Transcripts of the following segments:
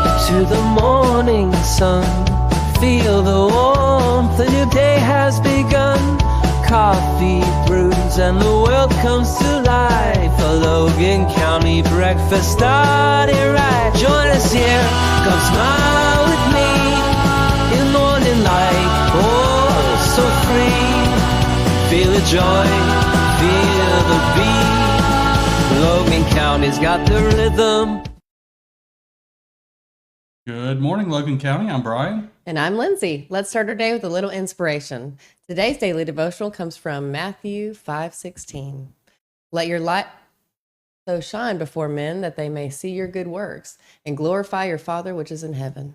up to the morning sun. Feel the warmth, a new day has begun. Coffee brews and the world comes to life. A Logan County breakfast started right. Join us here, come smile with me. In morning light, oh so free. Feel the joy, feel the beat. Logan County's got the rhythm. Good morning, Logan County. I'm Brian. And I'm Lindsey. Let's start our day with a little inspiration. Today's daily devotional comes from Matthew 5:16. Let your light so shine before men that they may see your good works and glorify your Father which is in heaven.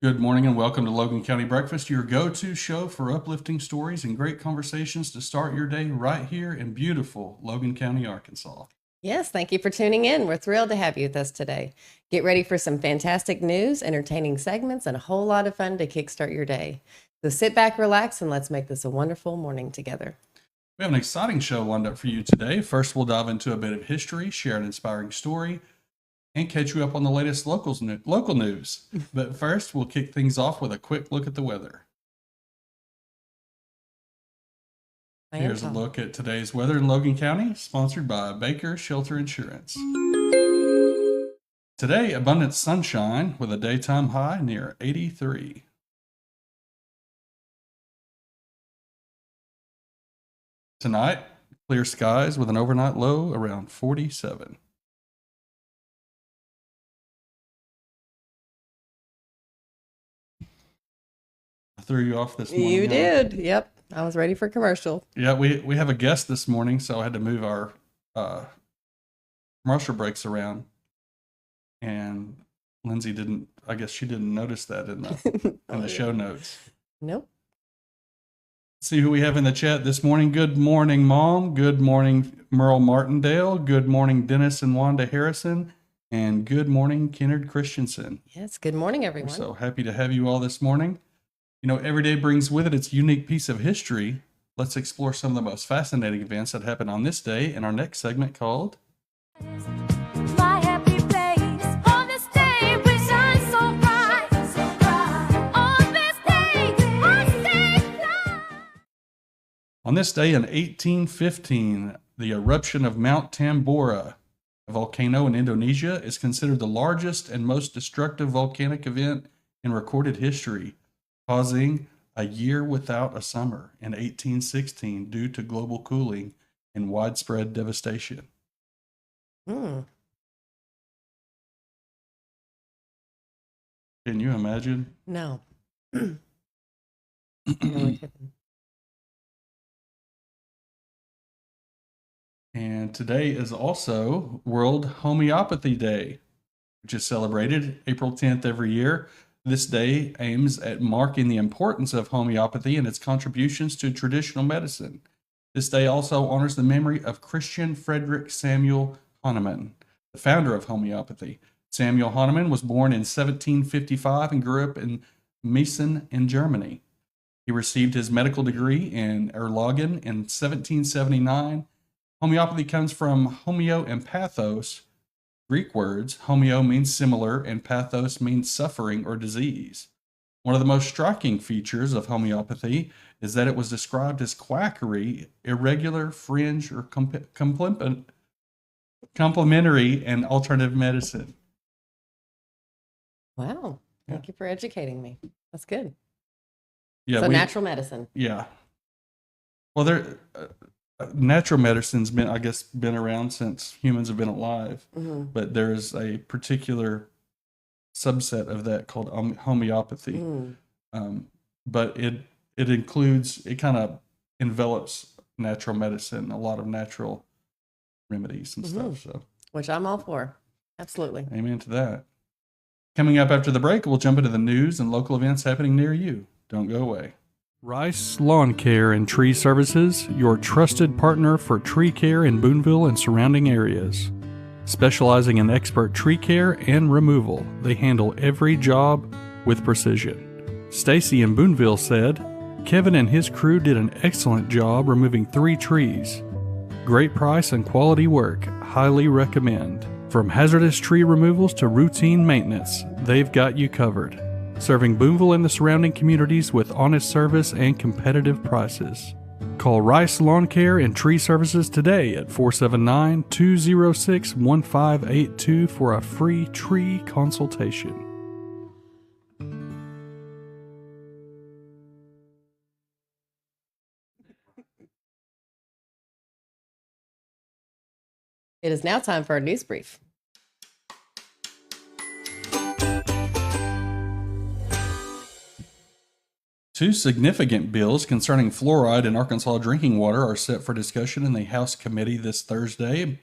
Good morning and welcome to Logan County Breakfast, your go-to show for uplifting stories and great conversations to start your day right here in beautiful Logan County, Arkansas. Yes, thank you for tuning in. We're thrilled to have you with us today. Get ready for some fantastic news, entertaining segments, and a whole lot of fun to kickstart your day. So sit back, relax, and let's make this a wonderful morning together. We have an exciting show lined up for you today. First, we'll dive into a bit of history, share an inspiring story, and catch you up on the latest local news. But first, we'll kick things off with a quick look at the weather. Here's a look at today's weather in Logan County, sponsored by Baker Shelter Insurance. Today, abundant sunshine with a daytime high near 83. Tonight, clear skies with an overnight low around 47. I threw you off this morning. You did. Yep. I was ready for commercial. Yeah, we have a guest this morning, so I had to move our commercial breaks around. And Lindsey didn't notice that in the show notes. Nope. Let's see who we have in the chat this morning. Good morning, Mom. Good morning, Merle Martindale. Good morning, Dennis and Wanda Harrison. And good morning, Kennard Christensen. Yes, good morning, everyone. We're so happy to have you all this morning. You know, every day brings with it its unique piece of history. Let's explore some of the most fascinating events that happened on this day in our next segment called My happy place. On this day we shine so bright, so bright. On this day I stay fly. On this day in 1815, the eruption of Mount Tambora, a volcano in Indonesia, is considered the largest and most destructive volcanic event in recorded history, causing a year without a summer in 1816 due to global cooling and widespread devastation. Mm. Can you imagine? No. No, I couldn't. And today is also World Homeopathy Day, which is celebrated April 10th every year. This day aims at marking the importance of homeopathy and its contributions to traditional medicine. This day also honors the memory of Christian Frederick Samuel Hahnemann, the founder of homeopathy. Samuel Hahnemann was born in 1755 and grew up in Meissen in Germany. He received his medical degree in Erlangen in 1779. Homeopathy comes from homeo and pathos, Greek words. Homeo means similar and pathos means suffering or disease. One of the most striking features of homeopathy is that it was described as quackery, irregular, fringe, or complementary and alternative medicine. Wow. Thank you for educating me. That's good. Yeah, So natural medicine. Yeah. Well, natural medicine's been around since humans have been alive, but there's a particular subset of that called homeopathy. But it kind of envelops natural medicine, a lot of natural remedies and stuff. So, which I'm all for. Absolutely. Amen to that. Coming up after the break, we'll jump into the news and local events happening near you. Don't go away. Rice Lawn Care and Tree Services, your trusted partner for tree care in Booneville and surrounding areas. Specializing in expert tree care and removal, they handle every job with precision. Stacy in Booneville said, Kevin and his crew did an excellent job removing 3 trees. Great price and quality work. Highly recommend. From hazardous tree removals to routine maintenance, they've got you covered. Serving Booneville and the surrounding communities with honest service and competitive prices. Call Rice Lawn Care and Tree Services today at 479-206-1582 for a free tree consultation. It is now time for our news brief. Two significant bills concerning fluoride in Arkansas drinking water are set for discussion in the House committee this Thursday.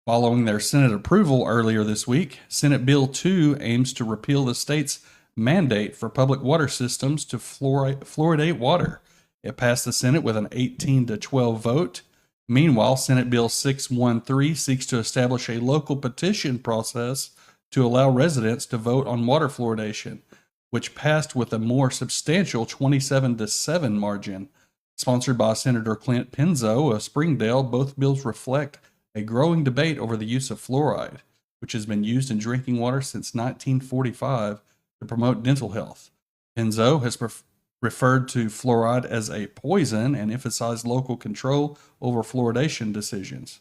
Following their Senate approval earlier this week, Senate Bill 2 aims to repeal the state's mandate for public water systems to fluoridate water. It passed the Senate with an 18-12 vote. Meanwhile, Senate Bill 613 seeks to establish a local petition process to allow residents to vote on water fluoridation, which passed with a more substantial 27-7 margin. Sponsored by Senator Clint Penzo of Springdale, both bills reflect a growing debate over the use of fluoride, which has been used in drinking water since 1945 to promote dental health. Penzo has referred to fluoride as a poison and emphasized local control over fluoridation decisions.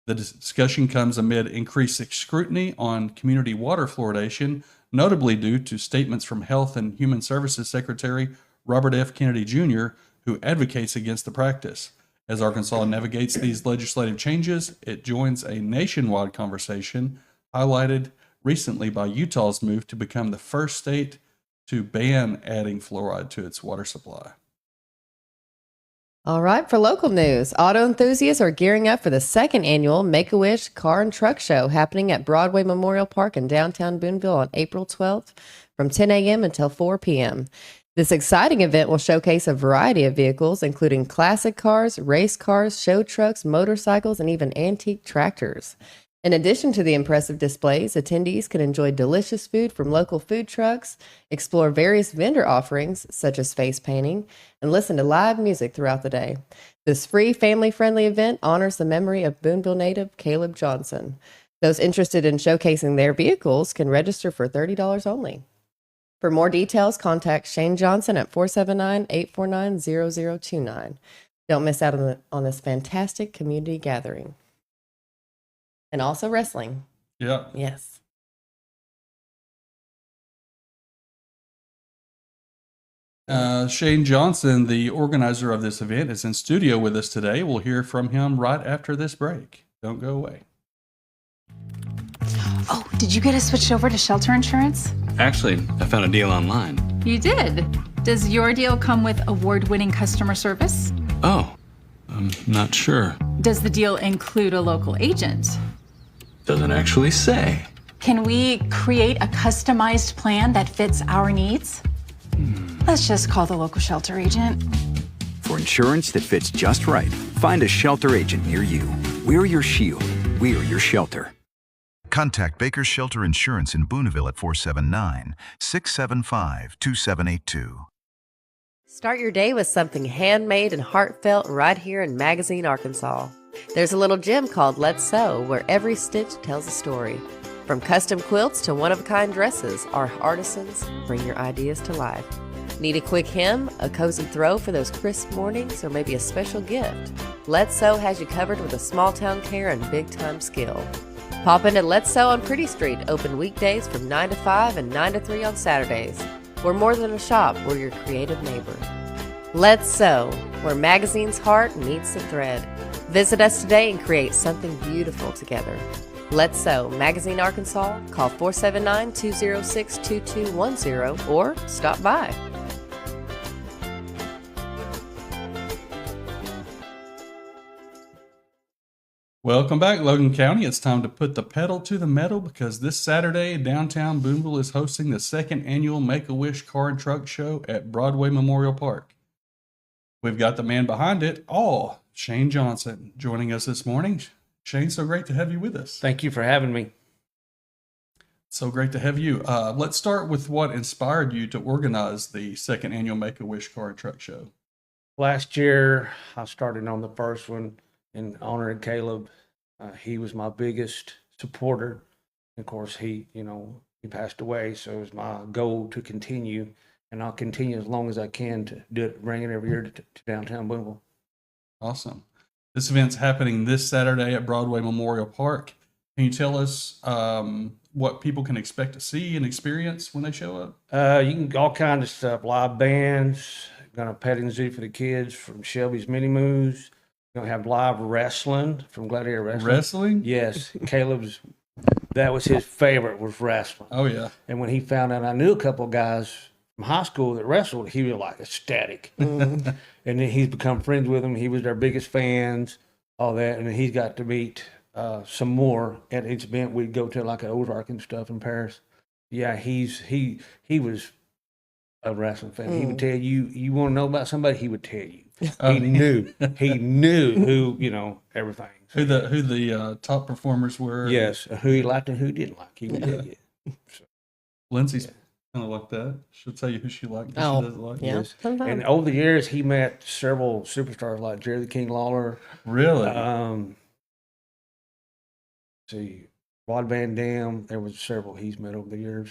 The discussion comes amid increased scrutiny on community water fluoridation, notably due to statements from Health and Human Services Secretary Robert F. Kennedy Jr., who advocates against the practice. As Arkansas navigates these legislative changes, it joins a nationwide conversation highlighted recently by Utah's move to become the first state to ban adding fluoride to its water supply. All right, for local news, auto enthusiasts are gearing up for the second annual Make-A-Wish Car and Truck Show happening at Broadway Memorial Park in downtown Booneville on April 12th from 10 a.m. until 4 p.m. This exciting event will showcase a variety of vehicles, including classic cars, race cars, show trucks, motorcycles, and even antique tractors. In addition to the impressive displays, attendees can enjoy delicious food from local food trucks, explore various vendor offerings such as face painting, and listen to live music throughout the day. This free, family-friendly event honors the memory of Booneville native Caleb Johnson. Those interested in showcasing their vehicles can register for $30 only. For more details, contact Shane Johnson at 479-849-0029. Don't miss out on this fantastic community gathering. And also wrestling. Yeah. Yes. Shane Johnson, the organizer of this event, is in studio with us today. We'll hear from him right after this break. Don't go away. Oh, did you get us switched over to shelter insurance? Actually, I found a deal online. You did. Does your deal come with award-winning customer service? Oh, I'm not sure. Does the deal include a local agent? Doesn't actually say. Can we create a customized plan that fits our needs? Let's just call the local shelter agent. For insurance that fits just right, find a shelter agent near you. We're your shield. We're your shelter. Contact Baker's Shelter Insurance in Booneville at 479-675-2782. Start your day with something handmade and heartfelt right here in Magazine, Arkansas. There's a little gym called Let's Sew, where every stitch tells a story. From custom quilts to one-of-a-kind dresses, our artisans bring your ideas to life. Need a quick hem, a cozy throw for those crisp mornings, or maybe a special gift? Let's Sew has you covered with a small-town care and big-time skill. Pop in at Let's Sew on Pretty Street, open weekdays from 9 to 5 and 9 to 3 on Saturdays. We're more than a shop, we're your creative neighbor. Let's Sew, where magazine's heart meets the thread. Visit us today and create something beautiful together. Let's Sew, Magazine, Arkansas. Call 479-206-2210 or stop by. Welcome back, Logan County. It's time to put the pedal to the metal because this Saturday, downtown Booneville is hosting the second annual Make-A-Wish Car and Truck Show at Broadway Memorial Park. We've got the man behind it all, Shane Johnson, joining us this morning. Shane, so great to have you with us. Thank you for having me. So great to have you. Let's start with what inspired you to organize the second annual Make-A-Wish Car and Truck Show. Last year, I started on the first one. in honor of Caleb. He was my biggest supporter. Of course, he passed away, so it's my goal to continue, and I'll continue as long as I can to do it, bring it every year to downtown Booneville. Awesome. This event's happening this Saturday at Broadway Memorial Park. Can you tell us what people can expect to see and experience when they show up? You can all kinds of stuff, live bands, gonna petting zoo for the kids from Shelby's Mini Moves. Gonna have live wrestling from Gladiator Wrestling. Wrestling? Yes, that was his favorite, was wrestling. Oh, yeah. And when he found out I knew a couple of guys from high school that wrestled, he was like ecstatic. And then he's become friends with them. He was their biggest fans, all that. And then he's got to meet some more at each event. We'd go to like an Ozark and stuff in Paris. Yeah, he was a wrestling fan. He would tell you want to know about somebody, he would tell you. He knew who, everything. Who the top performers were? Yes, who he liked and who he didn't like. He would tell you. Lindsey's kind of like that. She'll tell you who she liked and Oh, she doesn't like. yeah. Yes. Sometimes. And over the years, he met several superstars like Jerry the King Lawler. Really? See, Rod Van Dam. There was several he's met over the years.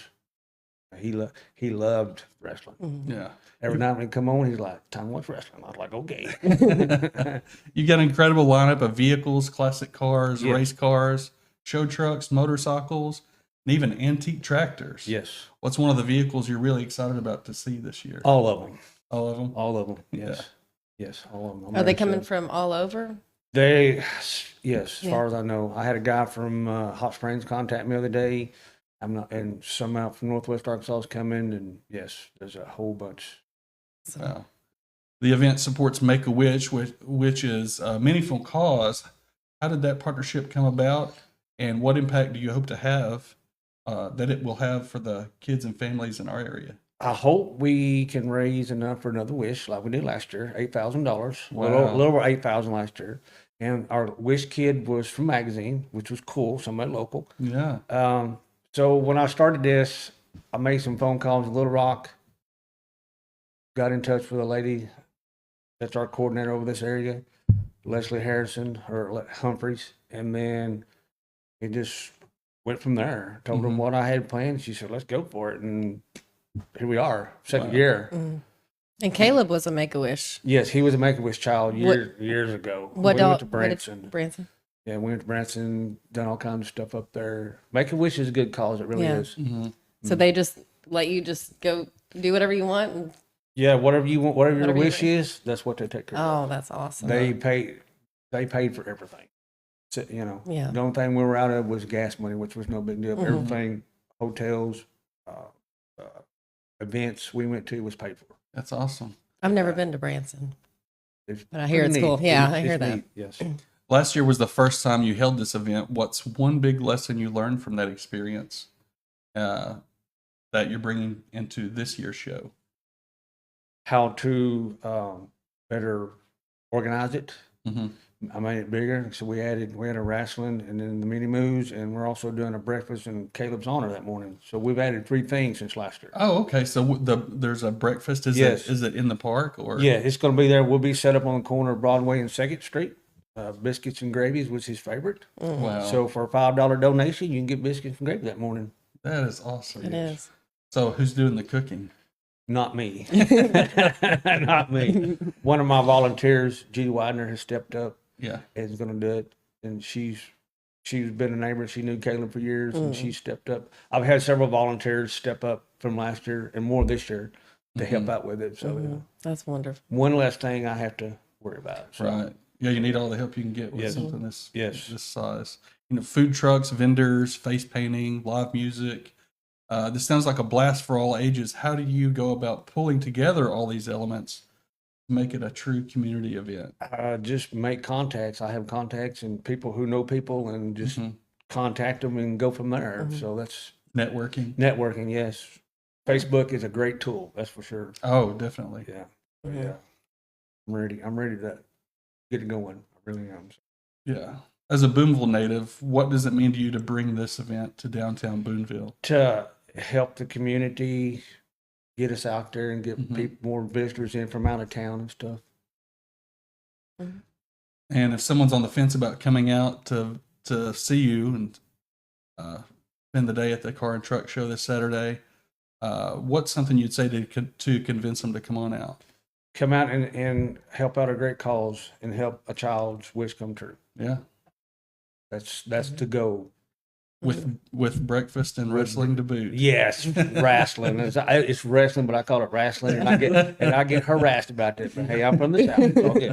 He loved wrestling. Yeah. Every night when he come on, he's like, "Time to watch wrestling." I was like, "Okay." You got an incredible lineup of vehicles, classic cars, Yeah. race cars, show trucks, motorcycles, and even antique tractors. Yes, What's one of the vehicles you're really excited about to see this year? all of them. All of them? All of them. Yes, yes, all of them. I'm Are they very coming excited. from all over? Yes, as Yeah. far as I know. I had a guy from Hot Springs contact me the other day. And some out from Northwest Arkansas is coming, and yes, there's a whole bunch. Wow. The event supports Make-A-Wish, which is a meaningful cause. How did that partnership come about, and what impact do you hope to have that it will have for the kids and families in our area? I hope we can raise enough for another wish like we did last year, $8,000. Wow. A little over 8,000 last year. And our wish kid was from magazine, which was cool, somebody local. Yeah. So when I started this, I made some phone calls in Little Rock, got in touch with a lady that's our coordinator over this area, Leslie Harrison or Humphreys, and then it just went from there. Told them what I had planned. She said, "Let's go for it," and here we are, second year. And Caleb was a Make-A-Wish. Yes, he was a Make-A-Wish child years ago. What we dog? went to Branson. Branson. Yeah, we went to Branson, done all kinds of stuff up there. Make-A-Wish is a good cause. It really Yeah. is. So they just let you just go do whatever you want. And, Yeah, whatever you want, whatever your Whatever you wish is, that's what they take care of. oh, that's awesome. They paid for everything. So, Yeah. the only thing we were out of was gas money, which was no big deal. Everything, hotels, events we went to was paid for. That's awesome. I've never been to Branson, It's but I hear pretty it's cool. neat. Yeah, It's I hear that. neat, yes. Last year was the first time you held this event. What's one big lesson you learned from that experience that you're bringing into this year's show? How to better organize it. Mm-hmm. I made it bigger, so we had a wrestling and then the mini moves, and we're also doing a breakfast in Caleb's honor that morning. So we've added 3 things since last year. Oh, okay. So there's a breakfast. Yes. Is it in the park or? Yeah, it's going to be there. We'll be set up on the corner of Broadway and 2nd Street. Biscuits and gravies was his favorite. Wow. So for a $5 donation, you can get biscuits and gravy that morning. That is awesome. It is. So who's doing the cooking? Not me. Not me. One of my volunteers, Judy Widener, has stepped up Yeah. and is going to do it. And she's been a neighbor. She knew Caleb for years, and she stepped up. I've had several volunteers step up from last year and more this year to help out with it. So That's wonderful. one less thing I have to worry about. So, Right. Yeah, you need all the help you can get with Yes. something this Yes. this size. Food trucks, vendors, face painting, live music. This sounds like a blast for all ages. How do you go about pulling together all these elements to make it a true community event? Just make contacts. I have contacts and people who know people, and just contact them and go from there. So that's Networking. networking. Yes, Facebook is a great tool. That's for sure. Oh, definitely. Yeah, yeah. I'm ready. I'm ready to get it going. I really am. Yeah. As a Booneville native, what does it mean to you to bring this event to downtown Booneville? To help the community, get us out there and get people, more visitors in from out of town and stuff. And if someone's on the fence about coming out to see you and spend the day at the car and truck show this Saturday, what's something you'd say to convince them to come on out? Come out and help out a great cause and help a child's wish come true. Yeah, That's the goal. with breakfast and wrestling to boot. Yes, wrestling. It's wrestling, but I call it wrestling, and I get harassed about that. But hey, I'm from the South. So yeah.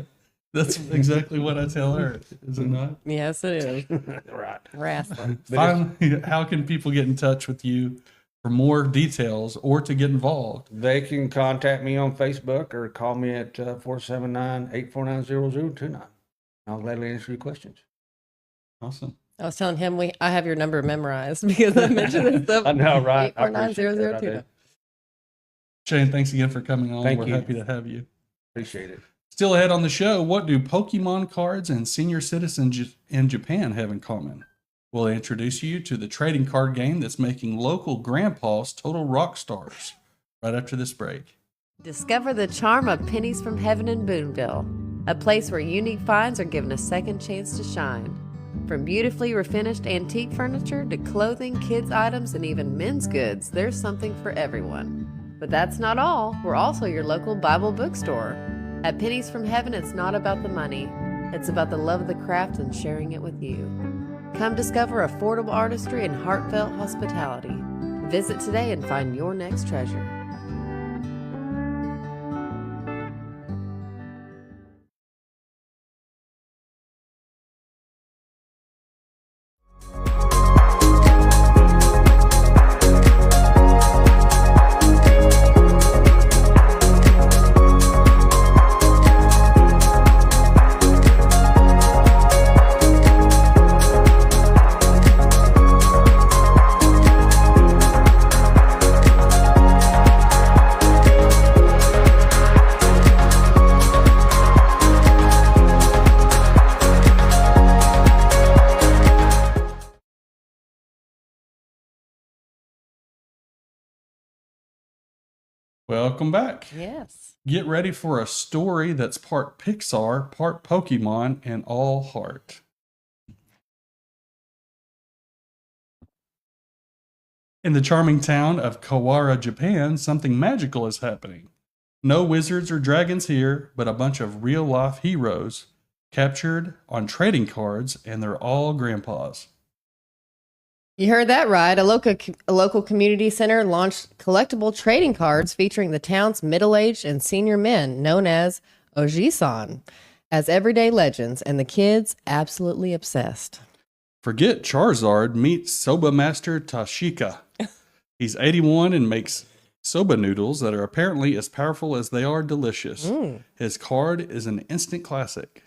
That's exactly what I tell her, is it not? Yes, it is. Right. Wrestling. Finally, how can people get in touch with you for more details or to get involved? They can contact me on Facebook or call me at 479-849-0029. I'll gladly answer your questions. Awesome. I was telling him I have your number memorized because I mentioned this stuff. I know, right? I 849-0029. appreciate that. Shane, thanks again for coming on. Thank We're you. happy to have you. Appreciate it. Still ahead on the show, what do Pokemon cards and senior citizens in Japan have in common? We'll introduce you to the trading card game that's making local grandpas total rock stars right after this break. Discover the charm of Pennies from Heaven in Booneville, a place where unique finds are given a second chance to shine. From beautifully refinished antique furniture to clothing, kids' items, and even men's goods, there's something for everyone. But that's not all. We're also your local Bible bookstore. At Pennies from Heaven, it's not about the money. It's about the love of the craft and sharing it with you. Come discover affordable artistry and heartfelt hospitality. Visit today and find your next treasure. Welcome back. Yes. Get ready for a story that's part Pixar, part Pokemon, and all heart. In the charming town of Kawara, Japan, something magical is happening. No wizards or dragons here, but a bunch of real-life heroes captured on trading cards, and they're all grandpas. You heard that right. A local community center launched collectible trading cards featuring the town's middle-aged and senior men, known as Oji-san, as everyday legends, and the kids absolutely obsessed. Forget Charizard, meet Soba Master Tashika. He's 81 and makes soba noodles that are apparently as powerful as they are delicious. His card is an instant classic.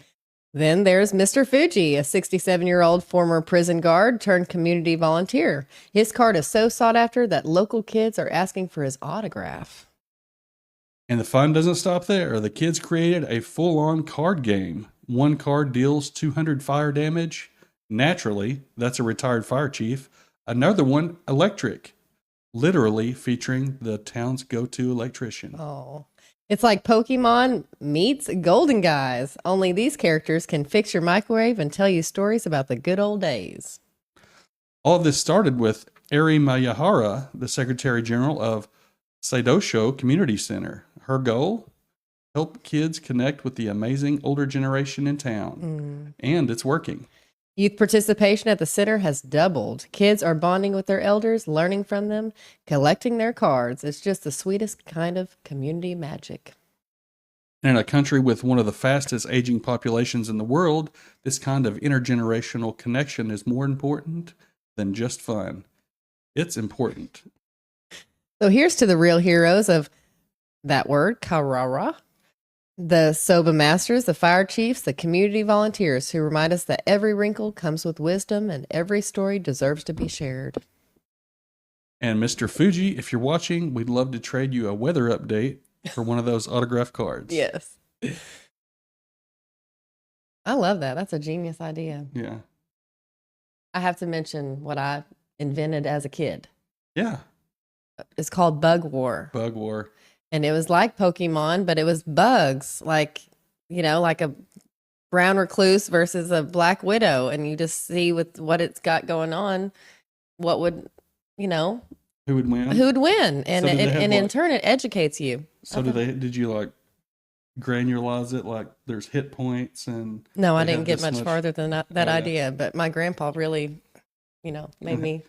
Then there's Mr. Fuji, a 67-year-old former prison guard turned community volunteer. His card is so sought after that local kids are asking for his autograph. And the fun doesn't stop there. The kids created a full-on card game. One card deals 200 fire damage. Naturally, that's a retired fire chief. Another one, electric, literally featuring the town's go-to electrician. Oh, it's like Pokemon meets Golden Guys. Only these characters can fix your microwave and tell you stories about the good old days. All of this started with Eri Miyahara, the Secretary General of Seidosho Community Center. Her goal? Help kids connect with the amazing older generation in town. And it's working. Youth participation at the center has doubled. Kids are bonding with their elders, learning from them, collecting their cards. It's just the sweetest kind of community magic. In a country with one of the fastest aging populations in the world, this kind of intergenerational connection is more important than just fun. It's important. So here's to the real heroes of that word, Kawara. The Soba Masters, the Fire Chiefs, the community volunteers who remind us that every wrinkle comes with wisdom and every story deserves to be shared. And Mr. Fuji, if you're watching, we'd love to trade you a weather update for one of those autograph cards. Yes. I love that. That's a genius idea. Yeah. I have to mention what I invented as a kid. Yeah. It's called Bug War. Bug War. And it was like Pokemon, but it was bugs, like, you know, like a brown recluse versus a black widow, and you just see with what it's got going on, what would, Who would win? who would win. And, So did they have, and in like- turn, it educates you. So did you like granularize it? Like there's hit points and No, I they didn't have get this much farther than that Oh, yeah. idea, but my grandpa really, made me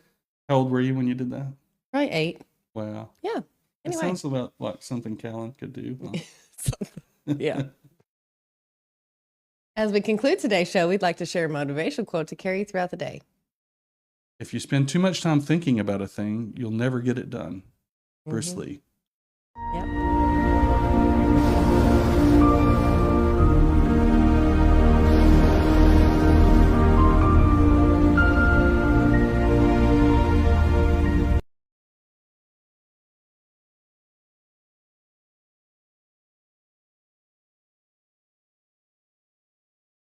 How old were you when you did that? probably 8. Wow. Yeah. It Anyway. sounds about like something Callan could do. Huh? Yeah. As we conclude today's show, we'd like to share a motivational quote to carry you throughout the day. If you spend too much time thinking about a thing, you'll never get it done. Bruce Mhm. Lee. Yep.